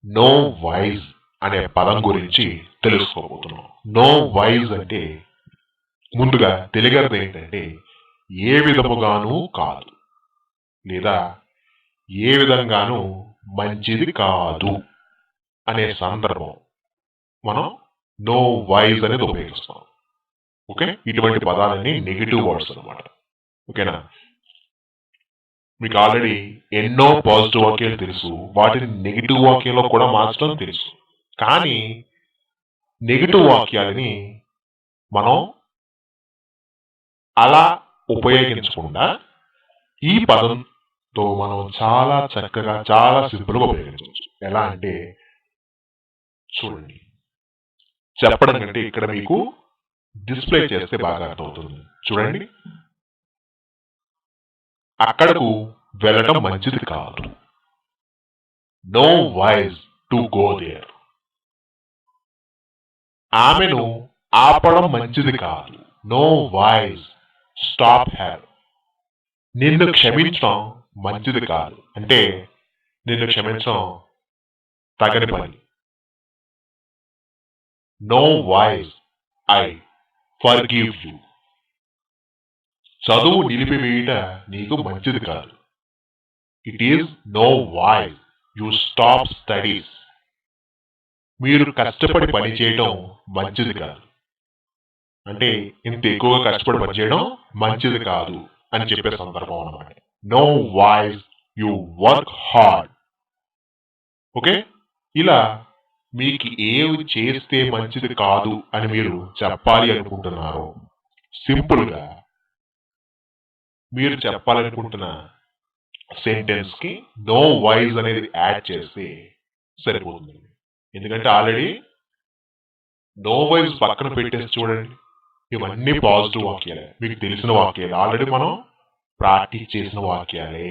No wise అనే పదం గురించి తెలుసుకోబోతున్నాం. నో వైజ్ అంటే ముందుగా తెలియదు ఏంటంటే ఏ విధముగాను కాదు లేదా ఏ విధంగానూ మంచిది కాదు అనే సందర్భం మనం నో వైజ్ అనేది ఉపయోగిస్తాం. ఓకే, ఇటువంటి పదాలన్నీ నెగిటివ్ వర్డ్స్ అనమాట. ఓకేనా, మీకు ఆల్రెడీ ఎన్నో పాజిటివ్ వాక్యాలు తెలుసు, వాటిని నెగిటివ్ వాక్యాల్లో కూడా మార్చడం తెలుసు. కానీ నెగిటివ్ వాక్యాలని మనం అలా ఉపయోగించకుండా ఈ పదంతో మనం చాలా చక్కగా చాలా సింపుల్గా ఉపయోగించవచ్చు. ఎలా అంటే చూడండి, చెప్పడం కంటే ఇక్కడ మీకు డిస్ప్లే చేస్తే బాగా అర్థమవుతుంది. చూడండి, అక్కడకు వెళ్ళడం మంచిది కాదు. No wise to go there. ఆమెను ఆపడం మంచిది కాదు. No wise stop her. నిన్ను క్షమించడం మంచిది కాదు అంటే నిన్ను క్షమించడం తగని పని. No wise I forgive you. చదువు నిలిపివేయుట నీకు మంచిది కాదు. It is no wise you stop studies. మీరు కష్టపడి పని చేయడం మంచిది కాదు అంటే ఇంత ఎక్కువగా కష్టపడి పని చేయడం మంచిది కాదు అని చెప్పే సందర్భం అన్నమాట. No wise you work hard. Okay, ఇలా మీకు ఏమి చేస్తే మంచిది కాదు అని మీరు చెప్పాలి అనుకుంటున్నారో సింపుల్గా మీరు చెప్పాలనుకుంటున్న సెంటెన్స్ కి నో వైజ్ అనేది యాడ్ చేస్తే సరిపోతుంది. ఎందుకంటే ఆల్రెడీ నో వైజ్ పక్కన పెట్టేసి చూడండి, ఇవన్నీ పాజిటివ్ వాక్యాలే, మీకు తెలిసిన వాక్యాలే, ఆల్రెడీ మనం ప్రాక్టీస్ చేసిన వాక్యాలే.